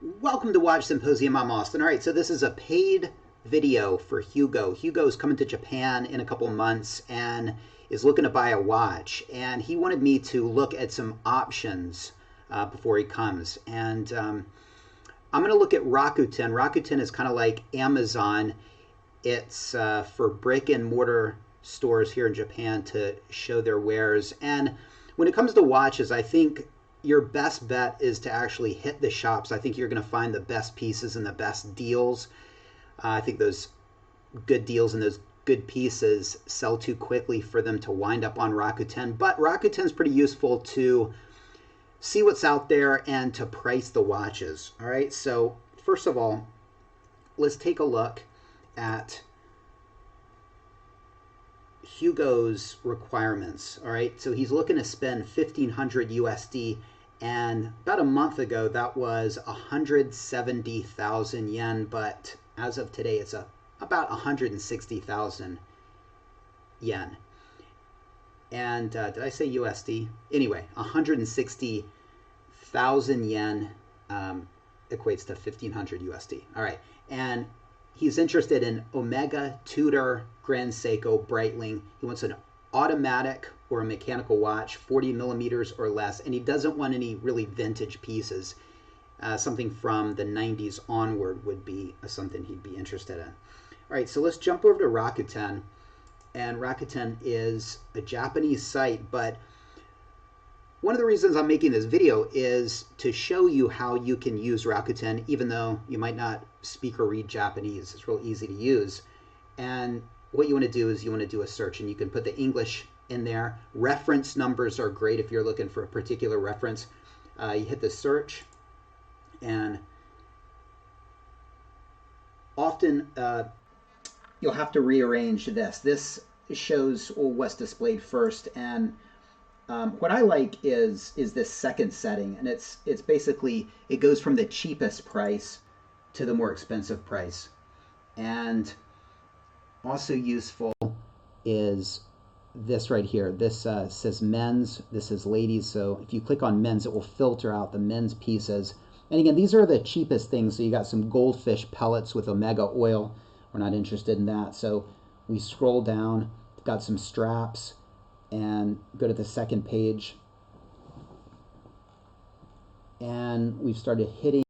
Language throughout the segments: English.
Welcome to Watch Symposium. I'm Austin. All right, so this is a paid video for Hugo. Hugo's coming to Japan in a couple months and is looking to buy a watch. And he wanted me to look at some options before he comes. And I'm going to look at Rakuten. Rakuten is kind of like Amazon. It's for brick and mortar stores here in Japan to show their wares. And when it comes to watches, I think your best bet is to actually hit the shops. I think you're going to find the best pieces and the best deals. I think those good deals and those good pieces sell too quickly for them to wind up on Rakuten. But Rakuten's pretty useful to see what's out there and to price the watches. All right, so first of all, let's take a look at Hugo's requirements. All right, so he's looking to spend 1,500 USD, and about a month ago that was 170,000 yen, but as of today it's about 160,000 yen. And did I say USD? Anyway, 160,000 yen equates to 1,500 USD. All right, and he's interested in Omega, Tudor, Grand Seiko, Breitling. He wants an automatic or a mechanical watch, 40 millimeters or less, and he doesn't want any really vintage pieces. Something from the 90s onward would be something he'd be interested in. All right, so let's jump over to Rakuten. And Rakuten is a Japanese site, but one of the reasons I'm making this video is to show you how you can use Rakuten, even though you might not speak or read Japanese. It's real easy to use. And what you want to do is you want to do a search, and you can put the English in there. Reference numbers are great if you're looking for a particular reference. You hit the search, and often you'll have to rearrange this. This shows what's displayed first, and what I like is this second setting, and it's basically, it goes from the cheapest price to the more expensive price. And also useful is this right here. This says men's, this is ladies, so if you click on men's, it will filter out the men's pieces. And again, these are the cheapest things. So you got some goldfish pellets with omega oil. We're not interested in that. So we scroll down, got some straps, and go to the second page. And we've started hitting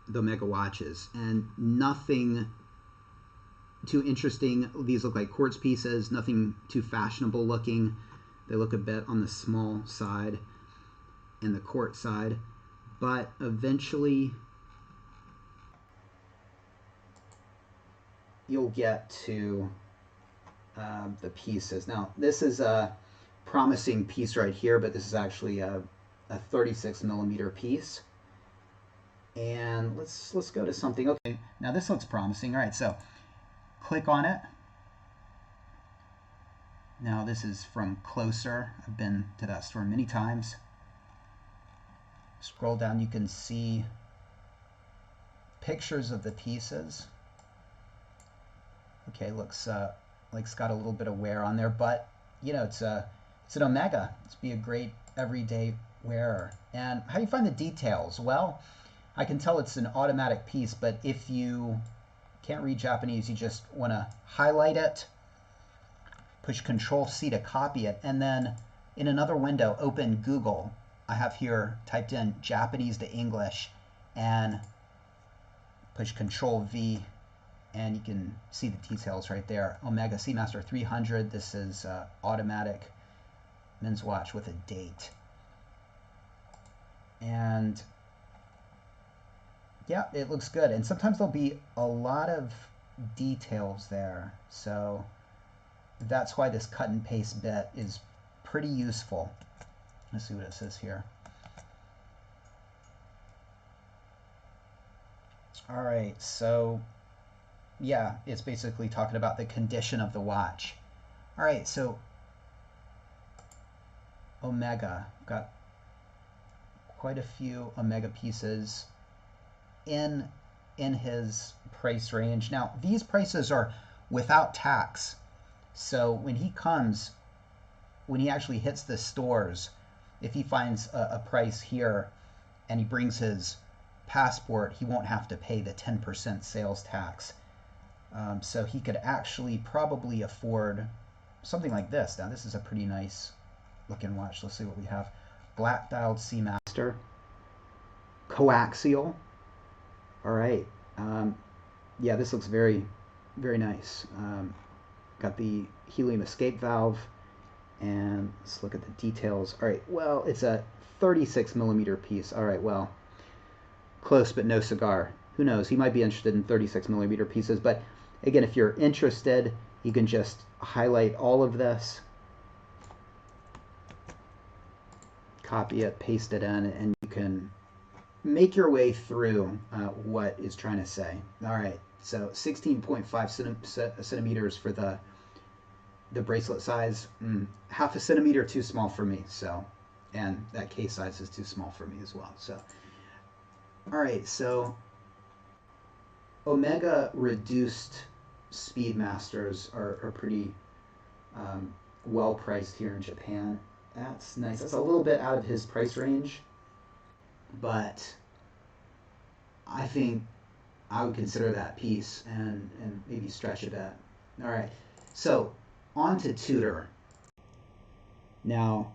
the Omega watches, and nothing too interesting. These look like quartz pieces, nothing too fashionable looking. They look a bit on the small side and the quartz side, but eventually you'll get to the pieces. Now, this is a promising piece right here, but this is actually a 36 millimeter piece. And let's go to something. Okay, now this looks promising. All right, so click on it. Now this is from closer. I've been to that store many times. Scroll down, you can see pictures of the pieces. Okay, looks like it's got a little bit of wear on there, but you know, it's an Omega. It's be a great everyday wearer. And how do you find the details? Well, I can tell it's an automatic piece, but if you can't read Japanese, you just want to highlight it, push Control-C to copy it, and then in another window, open Google. I have here typed in Japanese to English, and push Control-V, and you can see the details right there. Omega Seamaster 300. This is automatic men's watch with a date. And yeah, it looks good. And sometimes there'll be a lot of details there. So that's why this cut and paste bit is pretty useful. Let's see what it says here. All right, so yeah, it's basically talking about the condition of the watch. All right, so Omega, got quite a few Omega pieces in his price range. Now, these prices are without tax. So when he comes, when he actually hits the stores, if he finds a price here and he brings his passport, he won't have to pay the 10% sales tax. So he could actually probably afford something like this. Now, this is a pretty nice looking watch. Let's see what we have. Black dialed Seamaster. Coaxial. All right. Yeah, this looks very, very nice. Got the helium escape valve. And let's look at the details. All right, well, it's a 36 millimeter piece. All right, well, close but no cigar. Who knows? He might be interested in 36 millimeter pieces. But again, if you're interested, you can just highlight all of this, copy it, paste it in, and you can make your way through what is trying to say. All right, so 16.5 centimeters for the bracelet size. Half a centimeter too small for me. So, and that case size is too small for me as well. So, all right, so Omega reduced Speedmasters are pretty well priced here in Japan. That's nice. That's a little bit out of his price range, but I think I would consider that piece and maybe stretch a bit. All right, so on to Tudor. Now,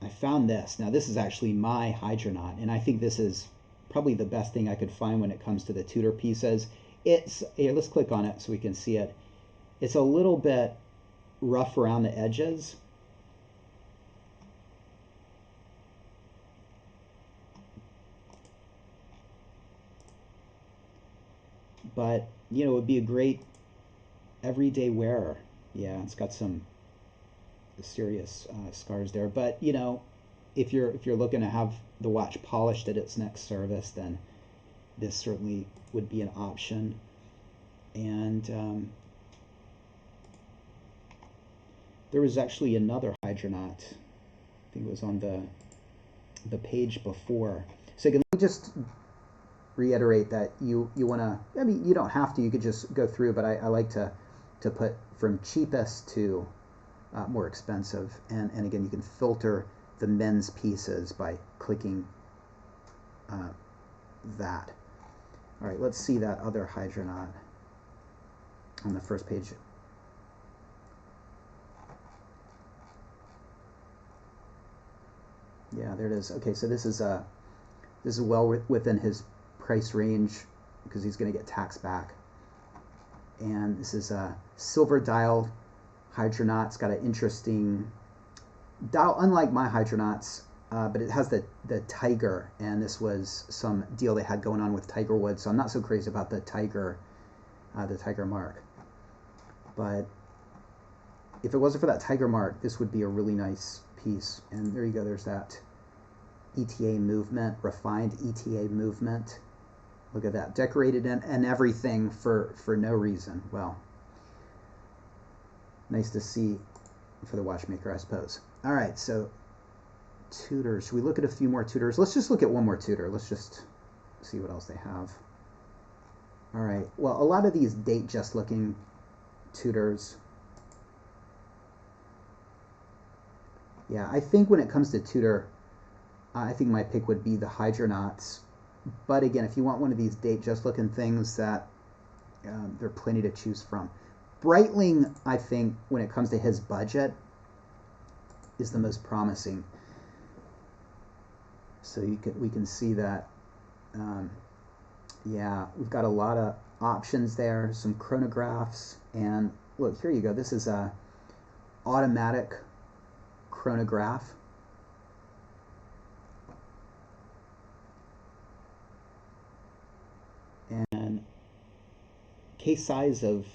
I found this. Now, this is actually my Hydronaut, and I think this is probably the best thing I could find when it comes to the Tudor pieces. It's here, let's click on it so we can see it. It's a little bit rough around the edges. But, you know, it would be a great everyday wearer. Yeah, it's got some serious scars there. But, you know, if you're looking to have the watch polished at its next service, then this certainly would be an option. And there was actually another Hydronaut. I think it was on the page before. So again, let me just reiterate that you want to, I mean, you don't have to, you could just go through, but I like to put from cheapest to more expensive. And again, you can filter the men's pieces by clicking that. All right, let's see that other Hydronaut on the first page. Yeah, there it is. Okay, so this is well within his price range because he's going to get tax back. And this is a silver dial Hydronaut. It's got an interesting dial, unlike my Hydronauts, but it has the tiger, and this was some deal they had going on with Tiger Woods, so I'm not so crazy about the tiger mark. But if it wasn't for that tiger mark, this would be a really nice piece. And there you go, there's that ETA movement, refined ETA movement. Look at that, decorated and everything for no reason. Well, nice to see for the watchmaker, I suppose. All right, so Tudor. Should we look at a few more Tudors? Let's just look at one more Tudor. Let's just see what else they have. All right, well, a lot of these date just looking Tudors. Yeah, I think when it comes to Tudor, I think my pick would be the Hydronauts. But again, if you want one of these date just looking things, that there are plenty to choose from. Breitling, I think, when it comes to his budget, is the most promising. So we can see that. Yeah, we've got a lot of options there. Some chronographs, and look, here you go. This is a automatic chronograph. And case size of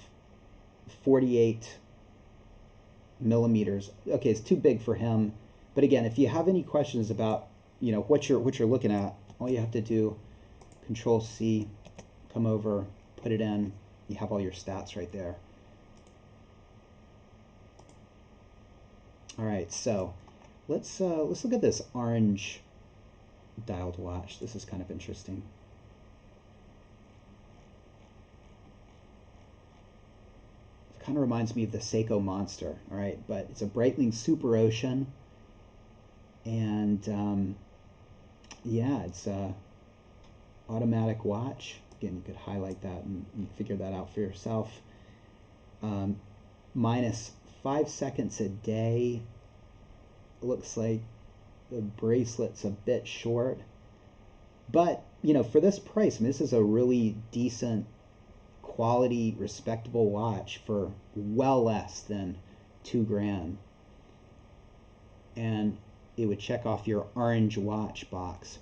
48 millimeters. Okay, it's too big for him. But again, if you have any questions about, you know, what you're looking at, all you have to do, Control C, come over, put it in. You have all your stats right there. All right, so let's look at this orange dialed watch. This is kind of interesting. Kind of reminds me of the Seiko Monster, all right, but it's a Breitling Super Ocean, and yeah, it's automatic watch. Again, you could highlight that and figure that out for yourself. Minus 5 seconds a day. Looks like the bracelet's a bit short. But, you know, for this price, I mean, this is a really decent quality, respectable watch for well less than $2,000. And it would check off your orange watch box.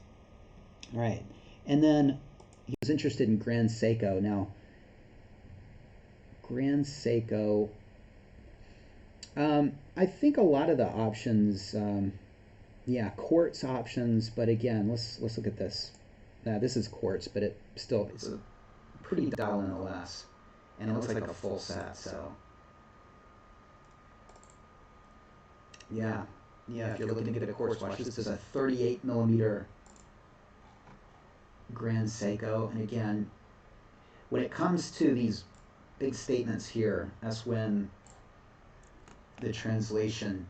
All right. And then he was interested in Grand Seiko. Now, Grand Seiko, I think a lot of the options, yeah, quartz options, but again, let's look at this. Now, this is quartz, but it's a pretty dial nonetheless. And it looks like a full set, so. Yeah, if you're looking to get a quartz watch, this is a 38 millimeter Grand Seiko. And again, when it comes to these big statements here, that's when the translation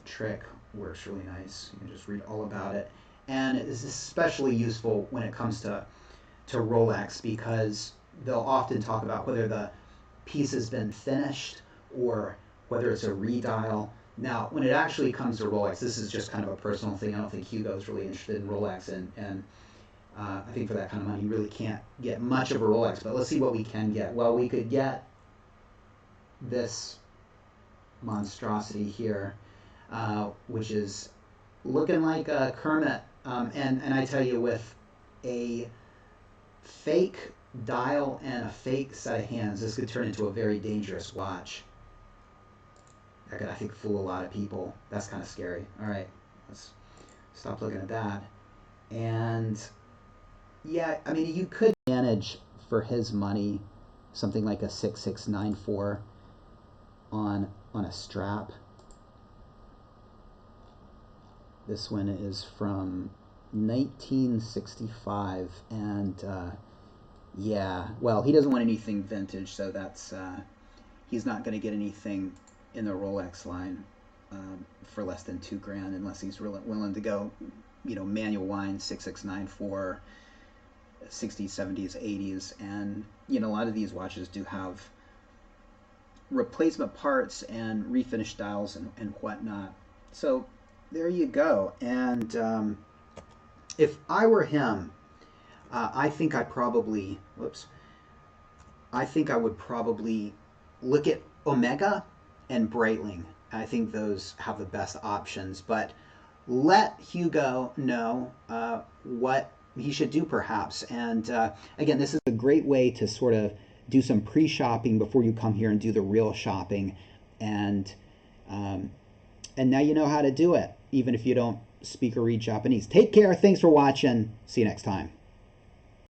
trick works really nice. You can just read all about it. And it is especially useful when it comes to Rolex, because they'll often talk about whether the piece has been finished or whether it's a redial. Now, when it actually comes to Rolex, this is just kind of a personal thing. I don't think Hugo's really interested in Rolex, and I think for that kind of money, you really can't get much of a Rolex. But let's see what we can get. Well, we could get this monstrosity here, which is looking like a Kermit. And I tell you, with a fake dial and a fake set of hands, this could turn into a very dangerous watch. That could, I think, fool a lot of people. That's kind of scary. All right, let's stop looking at that. And yeah, I mean, you could manage for his money something like a 6694 on a strap. This one is from 1965, and yeah, well, he doesn't want anything vintage, so that's he's not going to get anything in the Rolex line for less than $2,000, unless he's really willing to go, you know, manual line 6694, 60s, 70s, 80s, and you know, a lot of these watches do have replacement parts and refinished dials and whatnot. So there you go. And if I were him, I think I probably, I think I would probably look at Omega and Breitling. I think those have the best options, but let Hugo know what he should do perhaps. And again, this is a great way to sort of do some pre-shopping before you come here and do the real shopping. And now you know how to do it, even if you don't speak or read Japanese. Take care. Thanks for watching. See you next time.